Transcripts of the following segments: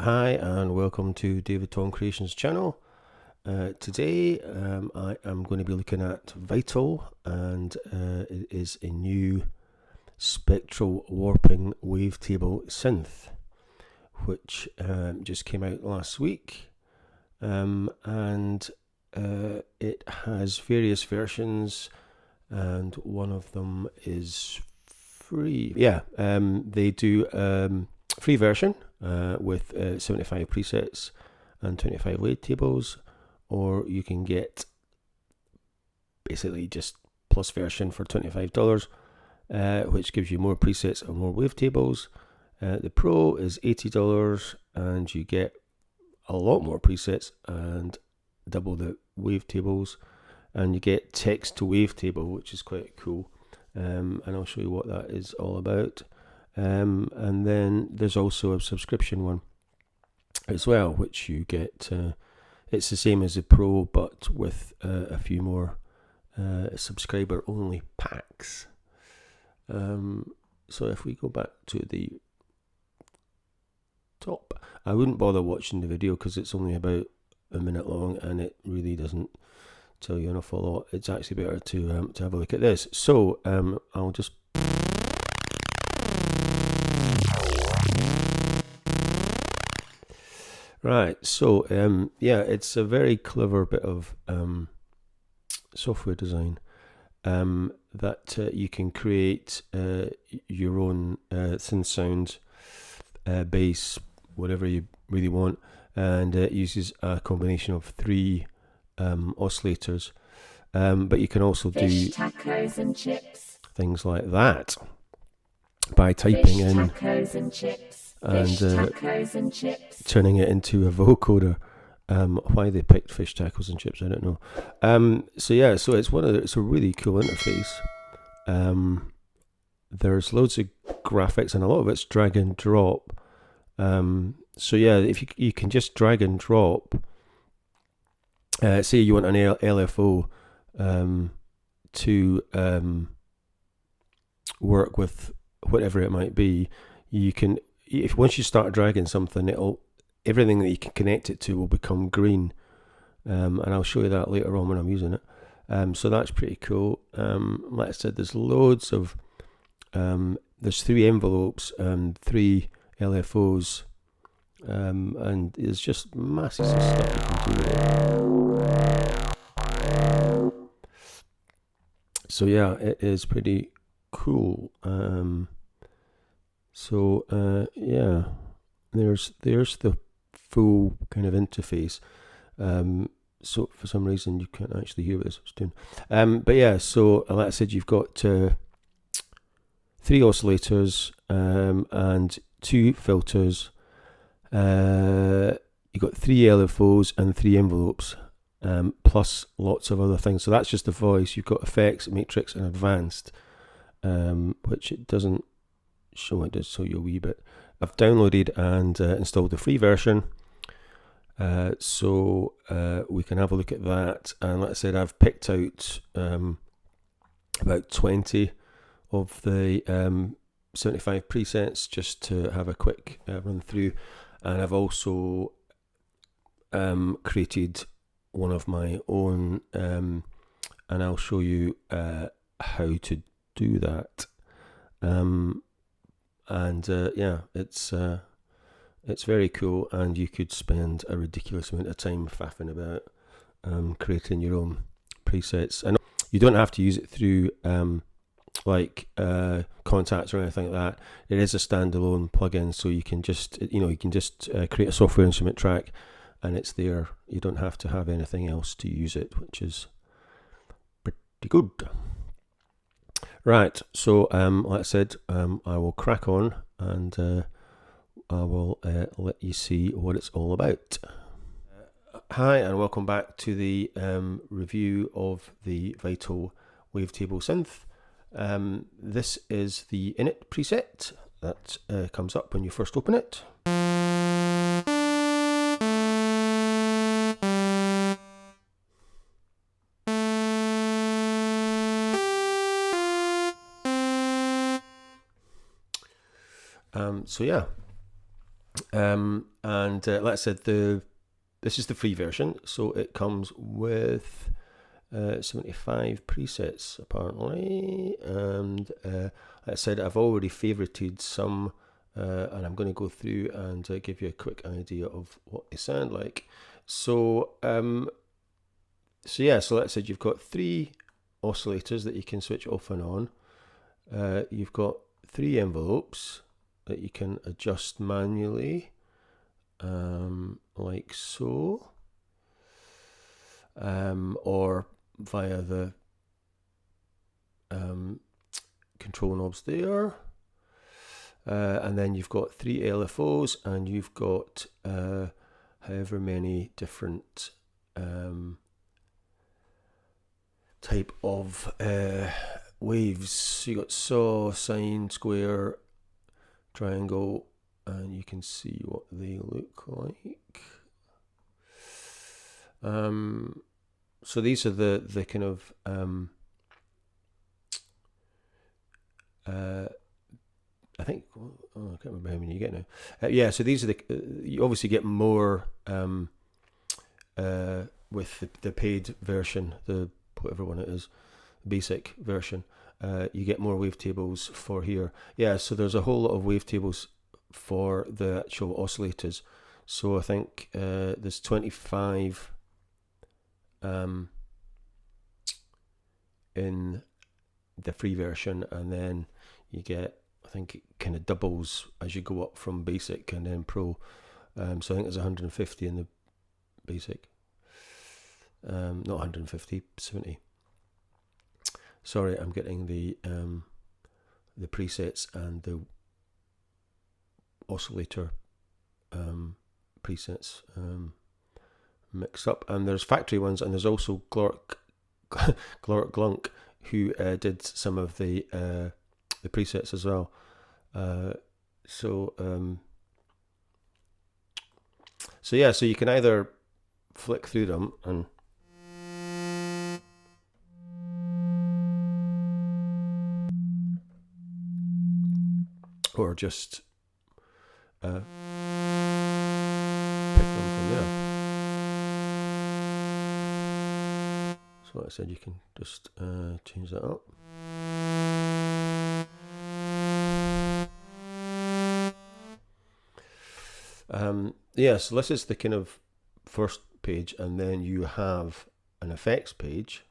Hi and welcome to David Tom Creations channel. Today I am going to be looking at Vital, and it is a new Spectral warping wavetable synth which just came out last week, and it has various versions, and one of them is free. They do free version with 75 presets and 25 wavetables, or you can get basically just plus version for $25, which gives you more presets and more wavetables. The Pro is $80 and you get a lot more presets and double the wavetables, and you get text to wavetable, which is quite cool, and I'll show you what that is all about. And then there's also a subscription one as well, which you get. It's the same as the Pro, but with a few more subscriber only packs. So if we go back to the top, I wouldn't bother watching the video because it's only about a minute long and it really doesn't tell you an awful lot. It's actually better to have a look at this. So I'll just right, so it's a very clever bit of software design that you can create your own synth sound, bass, whatever you really want, and it uses a combination of 3 oscillators, but you can also do tacos and chips, things like that by typing in tacos and chips. And tacos and chips. turning it into a vocoder. Why they picked fish tacos and chips, I don't know. So it's a really cool interface. There's loads of graphics and a lot of it's drag and drop. If you can just drag and drop. Say you want an LFO to work with whatever it might be, you can. If once you start dragging something, everything that you can connect it to will become green, and I'll show you that later on when I'm using it. So that's pretty cool. Like I said, there's loads of there's 3 envelopes and 3 LFOs, and there's just masses of stuff you can do with it. So yeah, it is pretty cool. There's the full kind of interface. So for some reason you can't actually hear what this was doing. So like I said, you've got 3 oscillators and 2 filters. You've got 3 LFOs and 3 envelopes, plus lots of other things. So that's just the voice. You've got effects, matrix, and advanced, which it doesn't show. It does show you a wee bit. I've downloaded and installed the free version, so we can have a look at that. And like I said, I've picked out about 20 of the 75 presets just to have a quick run through, and I've also created one of my own, and I'll show you how to do that. It's very cool, and you could spend a ridiculous amount of time faffing about creating your own presets, and you don't have to use it through contacts or anything like that. It is a standalone plugin, so you can just create a software instrument track and it's there. You don't have to have anything else to use it, which is pretty good. Right, so like I said, I will crack on and I will let you see what it's all about. Hi and welcome back to the review of the Vital Wavetable Synth. This is the init preset that comes up when you first open it. And like I said, this is the free version, so it comes with 75 presets apparently, and like I said, I've already favorited some, and I'm going to go through and give you a quick idea of what they sound like. So yeah, so like I said, you've got 3 oscillators that you can switch off and on. You've got 3 envelopes that you can adjust manually, like so, or via the control knobs there. And then you've got 3 LFOs, and you've got however many different type of waves. So you got saw, sine, square, triangle, and you can see what they look like. So these are the kind of I think, I can't remember how many you get now. Yeah, so these are you obviously get more with the paid version, the whatever one it is, basic version. You get more wavetables for here. Yeah, so there's a whole lot of wavetables for the actual oscillators. So I think there's 25 in the free version, and then you get, I think it kind of doubles as you go up from basic and then pro. So I think there's 150 in the basic. Not 150, 70. Sorry, I'm getting the presets and the oscillator presets mixed up. And there's factory ones, and there's also Glork Glunk, who did some of the presets as well. So yeah, so you can either flick through them and or just pick them from there. So like I said, you can just change that up. Yeah, so this is the kind of first page, and then you have an effects page,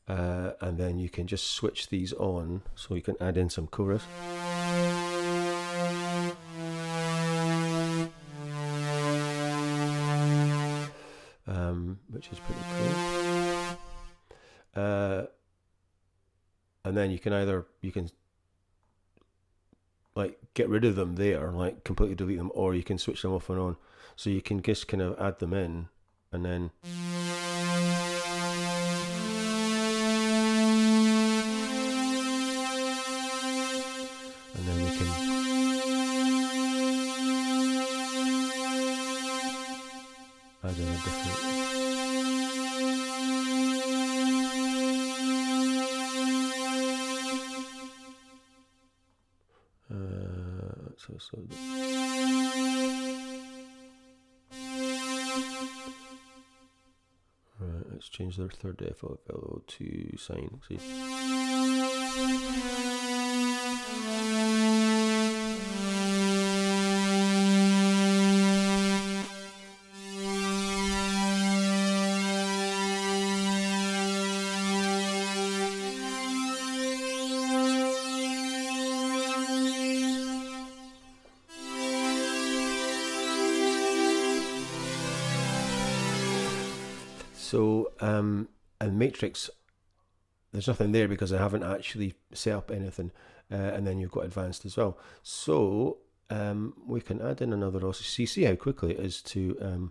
and then you can just switch these on, so you can add in some chorus. Which is pretty cool. And then you can like get rid of them there, like completely delete them, or you can switch them off and on. So you can just kind of add them in, and then we can add in a different. Right, let's change their third FLO to sine. See. So, and Matrix, there's nothing there because I haven't actually set up anything. And then you've got advanced as well. So, we can add in another oscillator. See how quickly it is to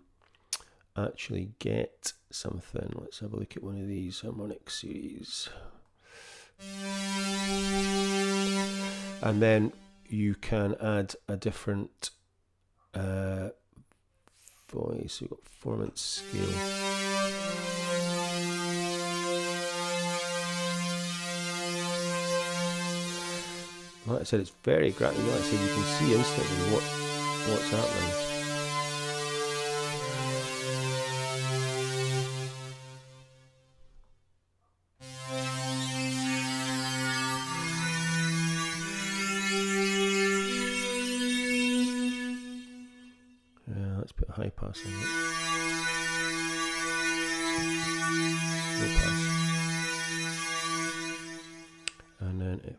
actually get something. Let's have a look at one of these harmonic series. And then you can add a different voice. We've got performance scale. Like I said, it's very granular. Like I said, you can see instantly what what's happening. Yeah, let's put high pass on it. Low pass. And then it.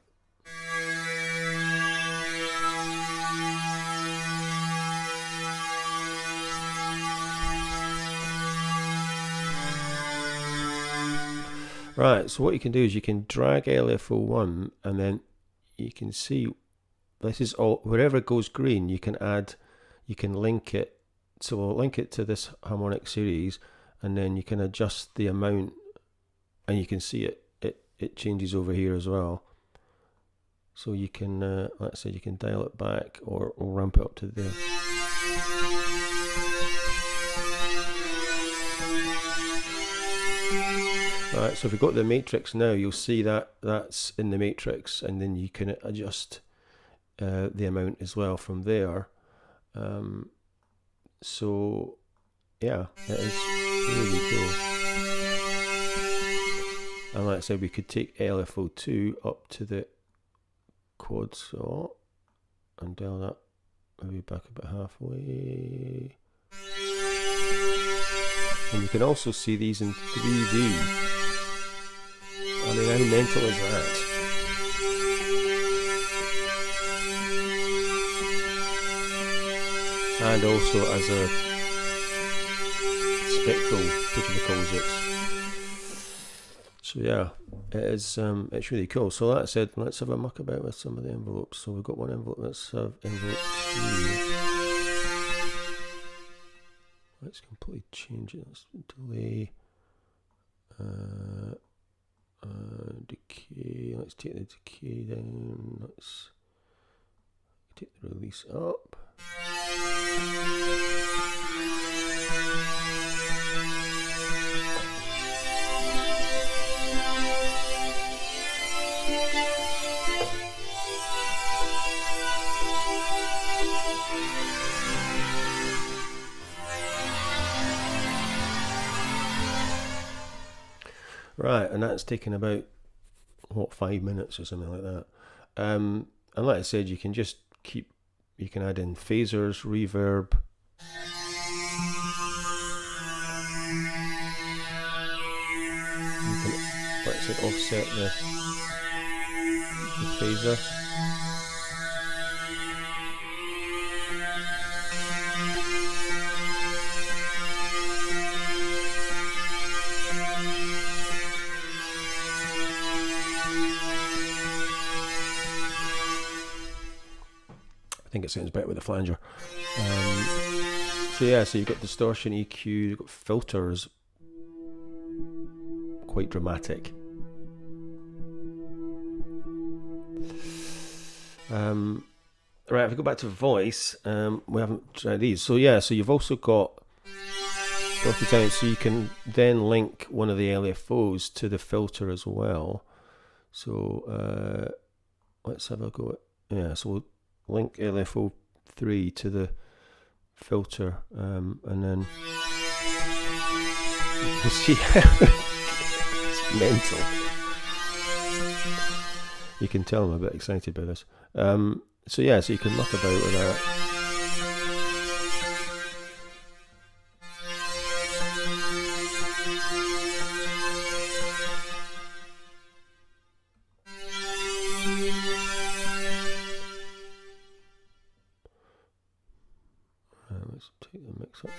Right, so what you can do is you can drag LFO1 and then you can see this is all, wherever it goes green, you can add, you can link it. So we'll link it to this harmonic series and then you can adjust the amount and you can see it changes over here as well. So you can, let's say you can dial it back or ramp it up to there. Alright, so if we go to the matrix now, you'll see that that's in the matrix, and then you can adjust the amount as well from there. So yeah, it is really cool. And like I said, we could take LFO2 up to the quad saw and dial that maybe back about halfway. And you can also see these in 3D. I mean, how mental is that? And also as a spectral, which calls it. So yeah, it is. It's really cool. So that said, let's have a muck about with some of the envelopes. So we've got one envelope. Let's have envelope 2. Let's completely change it. Let's delay. Decay. Let's take the decay down. Let's take the release up. Right, and that's taken about, what, 5 minutes or something like that. And like I said, you can just keep, you can add in phasers, reverb. You can, like I said, offset the phaser. I think it sounds better with the flanger. So yeah, so you've got distortion, EQ, you've got filters, quite dramatic. Right, if we go back to voice, we haven't tried these. So yeah, so you've also got filter down, so you can then link one of the LFOs to the filter as well. So let's have a go at, yeah, so we'll link LFO3 to the filter, and then you can see it's mental. You can tell I'm a bit excited by this. So yeah, so you can muck about with that. Let's take the mix up.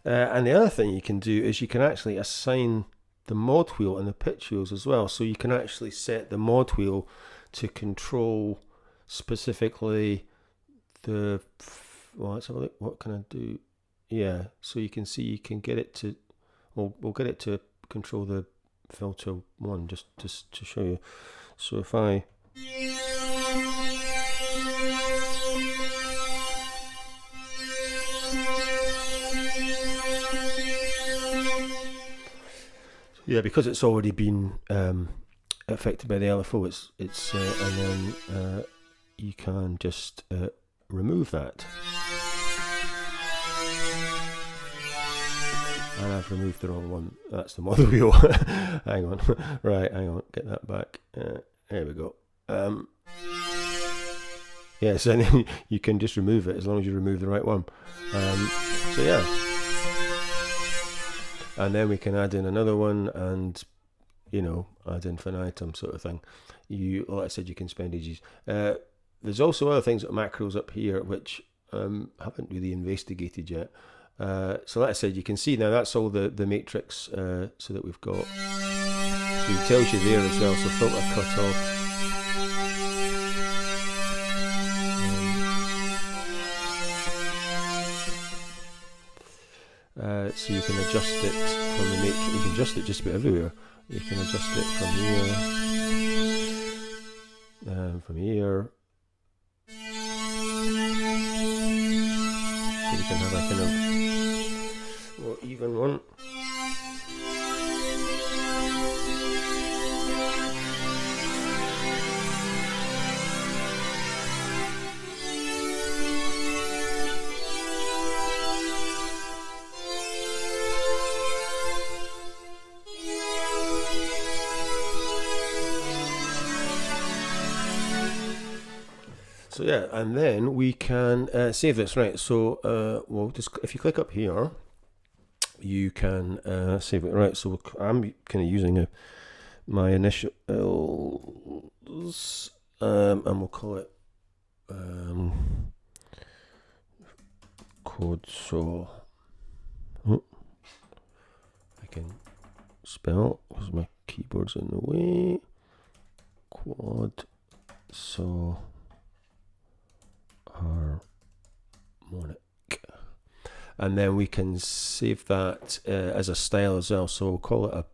And the other thing you can do is you can actually assign the mod wheel and the pitch wheels as well. So you can actually set the mod wheel to control specifically the, well, let's have a look. What can I do? Yeah, so you can see you can get it to, we'll get it to control the filter one, just to show you. So if I Yeah, because it's already been affected by the LFO. It's and then you can just remove that. And I've removed the wrong one. That's the model wheel. Hang on. Right, hang on. Get that back. There we go. Yes, and then you can just remove it as long as you remove the right one. So yeah. And then we can add in another one and, ad infinitum sort of thing. Like I said, you can spend ages. There's also other things, macros up here, which haven't really investigated yet. So like I said, you can see now that's all the matrix so that we've got. So it tells you there as well, so filter cut off. So you can adjust it from the matrix. You can adjust it just about everywhere. You can adjust it from here. So you can have a kind of more even one. So yeah, and then we can save this, right? So just if you click up here, you can save it, right? So I'm kind of using my initials, and we'll call it code. So I can spell because my keyboard's in the way. Quad so harmonic, and then we can save that as a style as well. So we'll call it a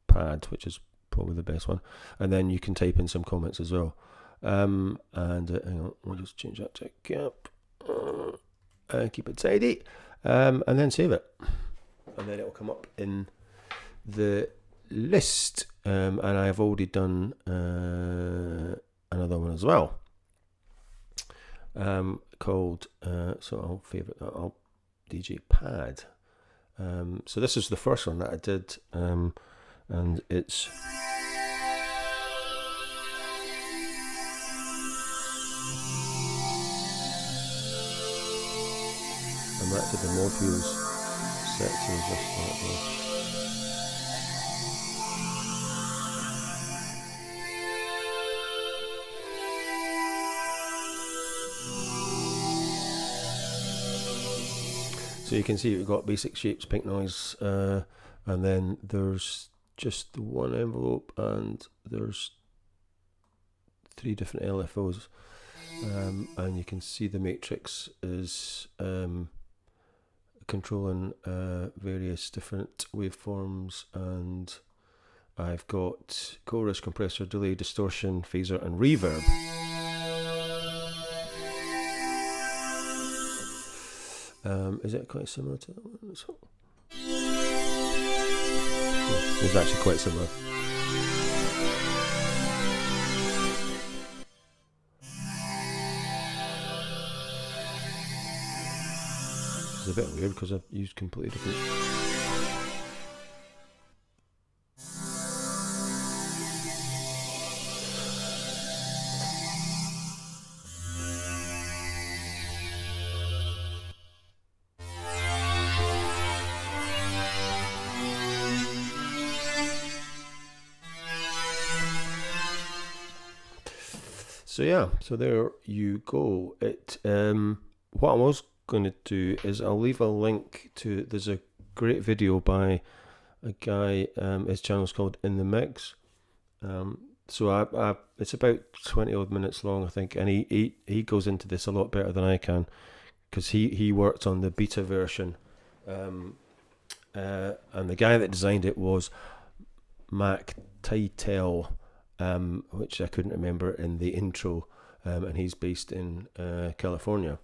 pad, which is probably the best one, and then you can type in some comments as well. And hang on, we'll just change that to gap and keep it tidy, and then save it, and then it'll come up in the list. And I've already done another one as well, called so I'll favorite that. I'll DJ pad. So this is the first one that I did, and it's I'm back to the modules set to adjust that there. So you can see we've got basic shapes, pink noise, and then there's just the one envelope, and there's 3 different LFOs, and you can see the matrix is controlling various different waveforms, and I've got chorus, compressor, delay, distortion, phaser, and reverb. Is it quite similar to that one? It's actually quite similar. It's a bit weird because I've used completely different. So yeah, so there you go. What I was going to do is I'll leave a link to. There's a great video by a guy. His channel's called In the Mix. So I it's about 20 odd minutes long, I think, and he goes into this a lot better than I can, because he worked on the beta version, and the guy that designed it was Mac Titel. Which I couldn't remember in the intro, and he's based in California.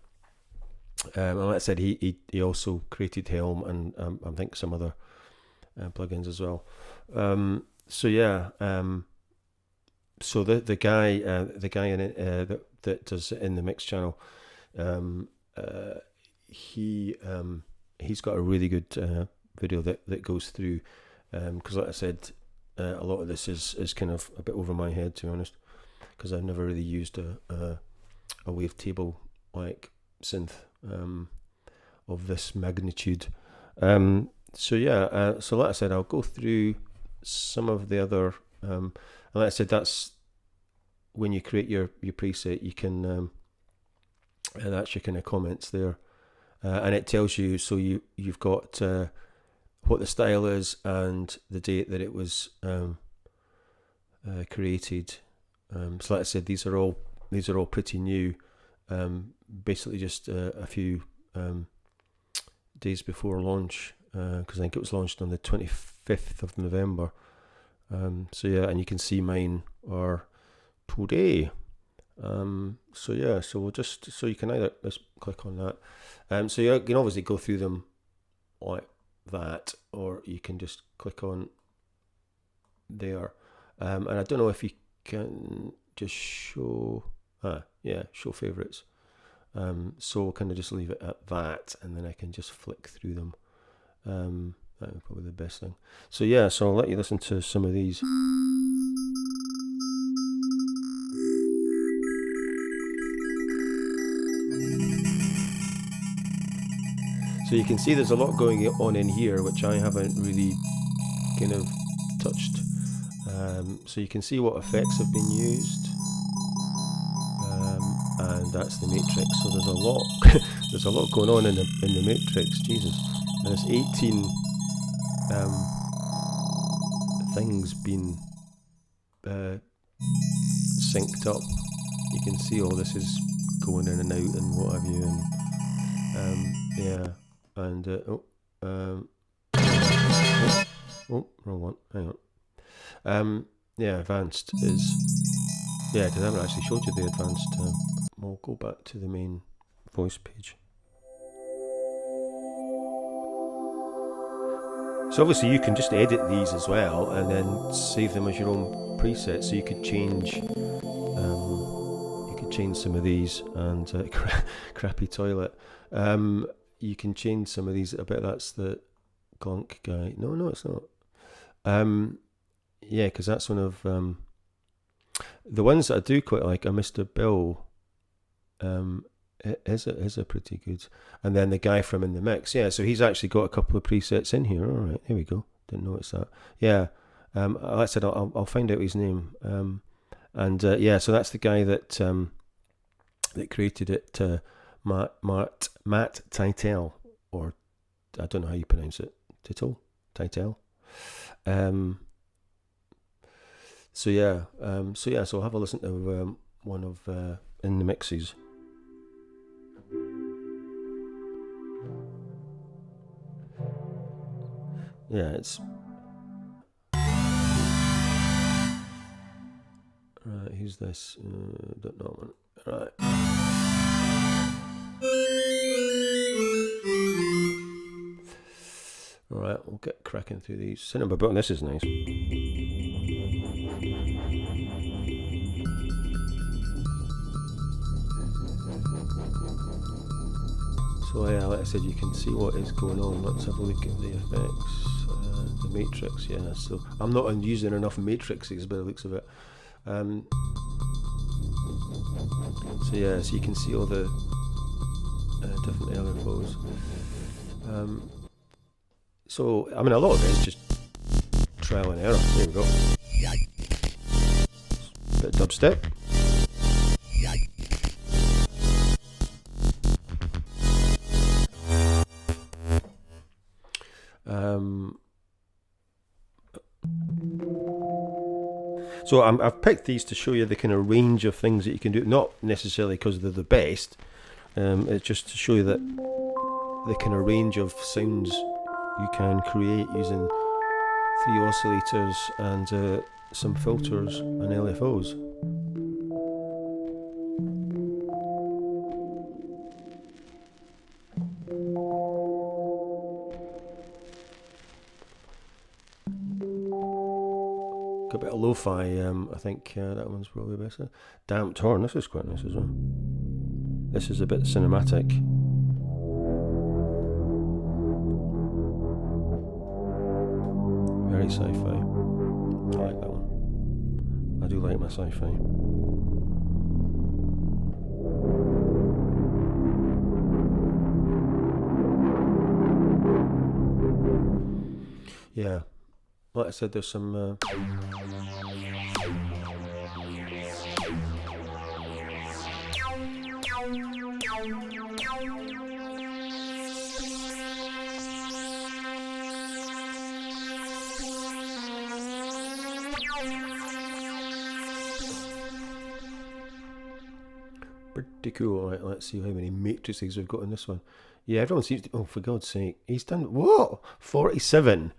And like I said, he also created Helm and I think some other plugins as well. So yeah, so the guy in it that does it in the mix channel, he's got a really good video that goes through, because like I said, a lot of this is kind of a bit over my head, to be honest, because I've never really used a wavetable like synth of this magnitude. So yeah, so like I said, I'll go through some of the other, and like I said, that's when you create your preset, you can, that's your kind of comments there, and it tells you, so you've got what the style is and the date that it was created. So like I said, these are all pretty new, basically just a few days before launch, because I think it was launched on the 25th of November. So yeah, and you can see mine are today. So yeah, so we'll just, so you can either just click on that. So you can obviously go through them like that, or you can just click on there. And I don't know if you can just show, show favorites. So we'll kind of just leave it at that, and then I can just flick through them. That would probably be the best thing. So yeah, so I'll let you listen to some of these. So you can see there's a lot going on in here, which I haven't really kind of touched. So you can see what effects have been used, and that's the matrix. So there's a lot, there's a lot going on in the matrix. Jesus, there's 18 things being synced up. You can see all this is going in and out and what have you, and yeah, and wrong one. Hang on. Yeah, advanced is, yeah, because I haven't actually showed you the advanced. We'll go back to the main voice page. So obviously you can just edit these as well and then save them as your own presets. So you could change some of these, and crappy toilet. You can change some of these. I bet that's the Glunk guy. No, it's not. Yeah, because that's one of the ones that I do quite like. Mr. Bill is a pretty good. And then the guy from In the Mix. Yeah, so he's actually got a couple of presets in here. All right, there we go. Didn't notice that. Yeah, like I said, I'll find out his name. And yeah, so that's the guy that that created it. Matt Titel, or I don't know how you pronounce it. Titel. So yeah, so I'll have a listen to one of In the Mixes. Yeah, it's right. Who's this? Don't know one. Right. All right, we'll get cracking through these. Cinema button. This is nice. So yeah, like I said, you can see what is going on. Let's have a look at the effects. The matrix, yeah. So I'm not using enough matrices by the looks of it. So yeah, so you can see all the different LFOs. So I mean, a lot of it is just trial and error. There we go. Bit of dubstep. So I've picked these to show you the kind of range of things that you can do, not necessarily because they're the best, it's just to show you that the kind of range of sounds you can create using 3 oscillators and some filters and LFOs. got a bit of lo-fi. I think that one's probably better. Damped horn. This is quite nice as well. This is a bit cinematic. Very sci-fi. I like that one. I do like my sci-fi. Yeah, like I said, there's some pretty cool. Right, let's see how many matrices we've got in this one. Yeah, everyone seems to. Oh, for God's sake, he's done. Whoa, 47.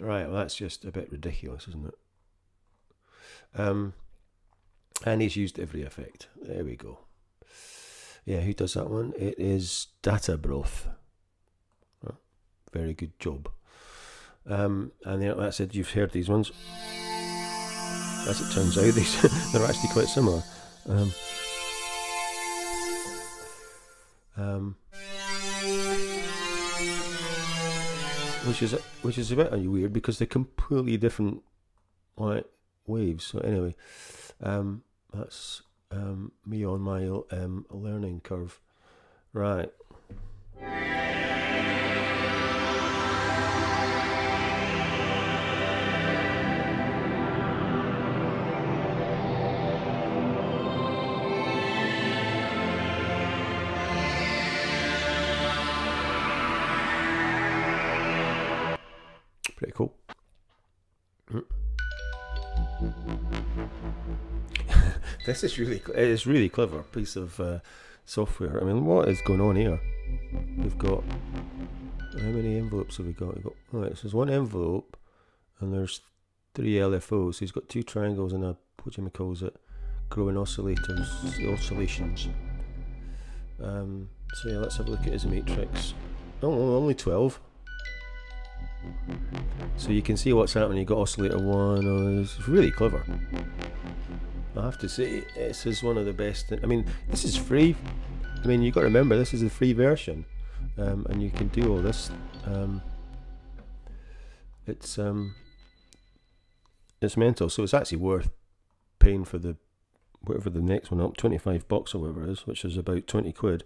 Right, well, that's just a bit ridiculous, isn't it? And he's used every effect. There we go. Yeah, who does that one? It is Data Broth. Oh, very good job. And then, like I said, you've heard these ones. As it turns out, they're actually quite similar. Which is a bit weird because they're completely different like waves. So anyway, that's me on my learning curve. Right. Pretty cool. This is really clever piece of software. I mean, what is going on here? We've got, how many envelopes have we got? We've got, right, so there's one envelope and there's 3 LFOs. So he's got 2 triangles and a, what Jimmy calls it, growing oscillations. So yeah, let's have a look at his matrix. Oh, only 12. So you can see what's happening. You got oscillator 1. Oh, it's really clever. I have to say, this is one of the best. I mean, this is free. I mean, you've got to remember, this is the free version, and you can do all this. It's mental. So it's actually worth paying for the whatever the next one up, $25 or whatever it is, which is about 20 quid.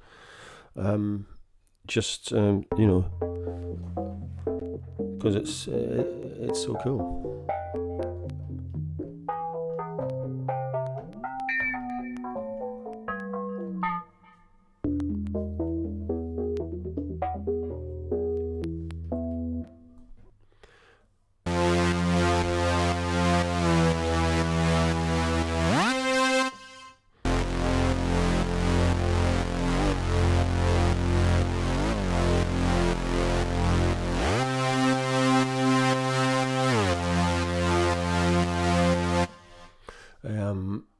Just you know, because it's so cool.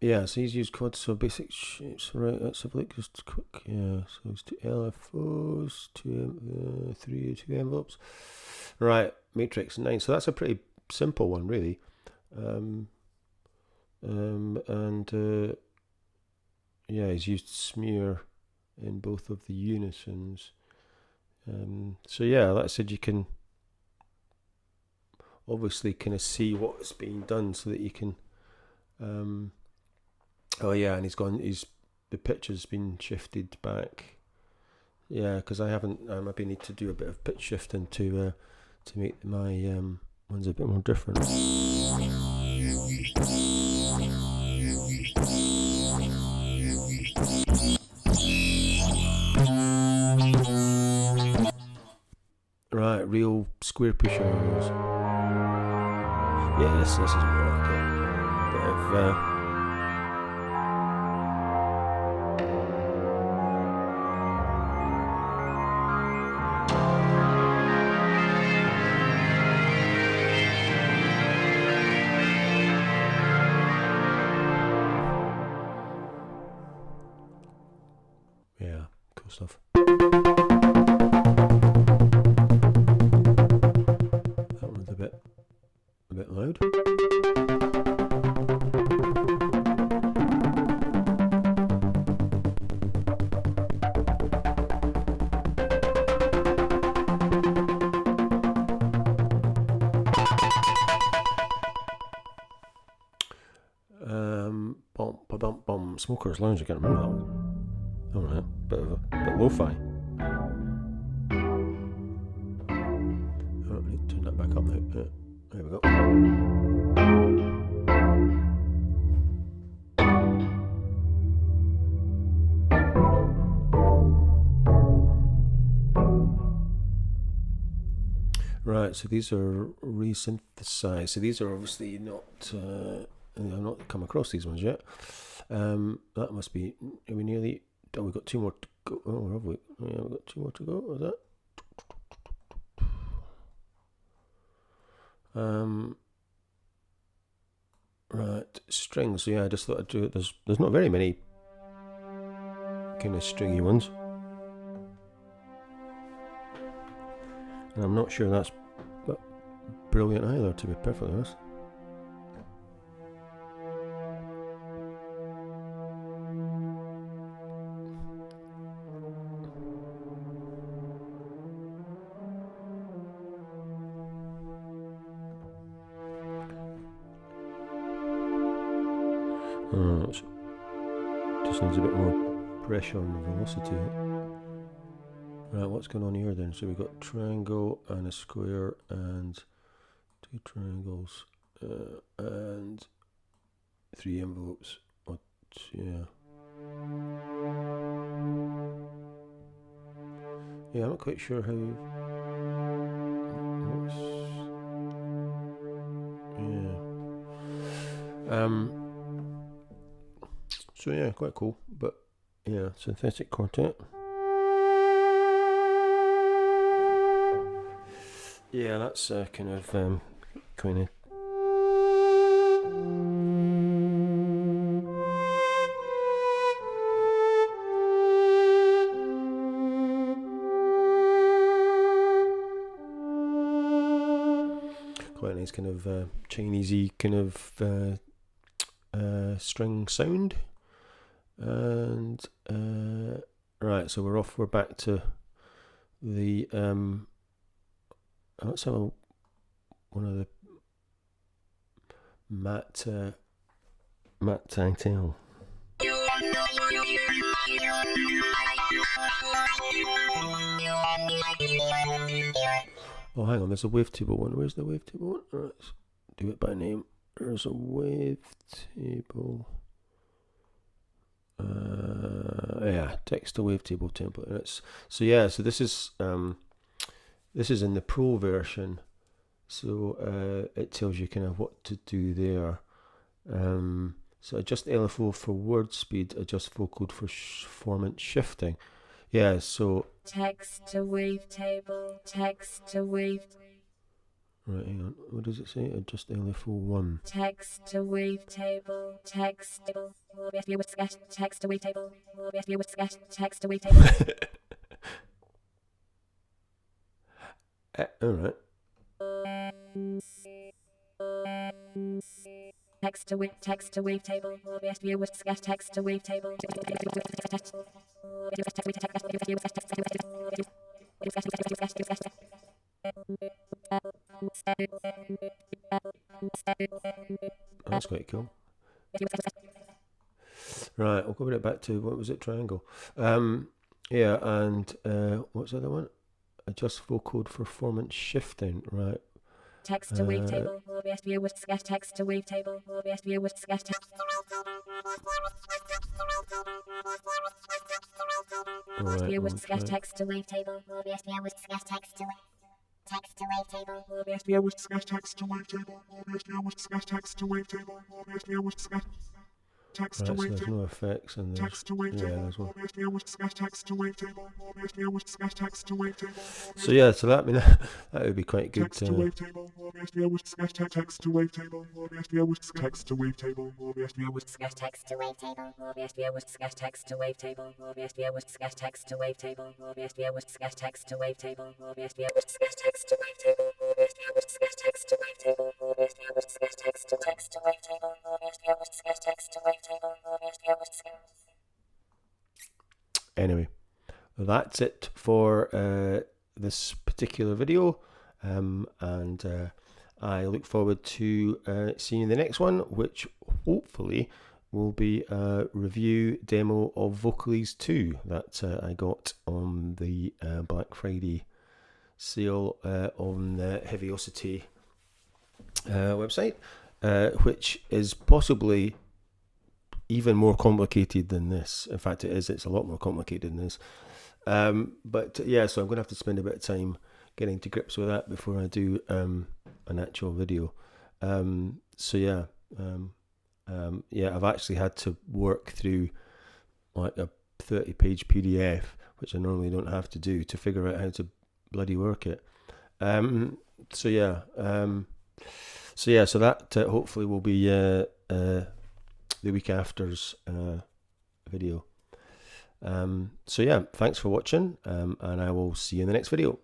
Yeah, so he's used quads, so basic shapes, right, let's have a look, just quick, yeah, so it's 2 LFOs, 2 envelopes, right, matrix 9, so that's a pretty simple one, really, yeah, he's used smear in both of the unisons, so yeah, like I said, you can obviously kind of see what's being done so that you can, oh yeah, and the pitch has been shifted back. Yeah, because I haven't. I maybe need to do a bit of pitch shifting to make my ones a bit more different. Right, real square pusher on those. Yes, this is more like a bit of. Yeah, cool stuff. loud. Smoker's Lounge, I can't remember that one. Alright, bit lo-fi. Oh, I need to turn that back up now. There we go. Right, so these are re-synthesized. So these are obviously not. I've not come across these ones yet. That must be. Are we nearly? Oh, we've got 2 more to go. Oh, have we? Yeah, we've got 2 more to go. Is that? Right, strings. So yeah, I just thought I'd do it. There's not very many kind of stringy ones, and I'm not sure that's brilliant either, to be perfectly honest. Just needs a bit more pressure on the velocity. Right, what's going on here then? So we've got triangle and a square and 2 triangles and 3 envelopes. What? Yeah. Yeah, I'm not quite sure how. Yeah. So yeah, quite cool. But yeah, synthetic quartet. Yeah, that's kind of. Quite a nice kind of Chinesey kind of string sound. And right, so we're back to the let's have one of the Matt Tangtail. Oh, hang on, there's a wavetable one. Where's the wavetable one? Let's do it by name. There's a wavetable. Yeah, text to wavetable template. And so this is in the pro version. So it tells you kind of what to do there. So adjust LFO for word speed, adjust vocode for formant shifting. Yeah, so Text to wavetable, text to wave. Right, hang on. What does it say? Adjust LFO 1. Text to wavetable, text table, text to wavetable, text to wavetable. Alright. Text to wavetable, text to wavetable. That's quite cool. Right, I'll go a bit back to, what was it, triangle. Yeah, and what's the other one? Adjust vocode for formant shifting, right. Text to wavetable, text to wavetable, text to wavetable, Right, so there's no effects and there's, yeah, there's one. So yeah, so that, I mean, that would be quite good. Text to wavetable, text to wavetable, text to wavetable, text to wavetable, text to wavetable, text to wavetable, text to wavetable, text to wavetable, text to wavetable, Anyway, that's it for this particular video, and I look forward to seeing the next one, which hopefully will be a review demo of Vocalese 2 that I got on the Black Friday sale on the Heaviosity website, which is possibly even more complicated than this. In fact, it is. It's a lot more complicated than this. But yeah, so I'm going to have to spend a bit of time getting to grips with that before I do an actual video. So yeah, yeah, I've actually had to work through like a 30-page PDF, which I normally don't have to do, to figure out how to bloody work it. So yeah, so that hopefully will be the week after's video. So yeah, thanks for watching, and I will see you in the next video.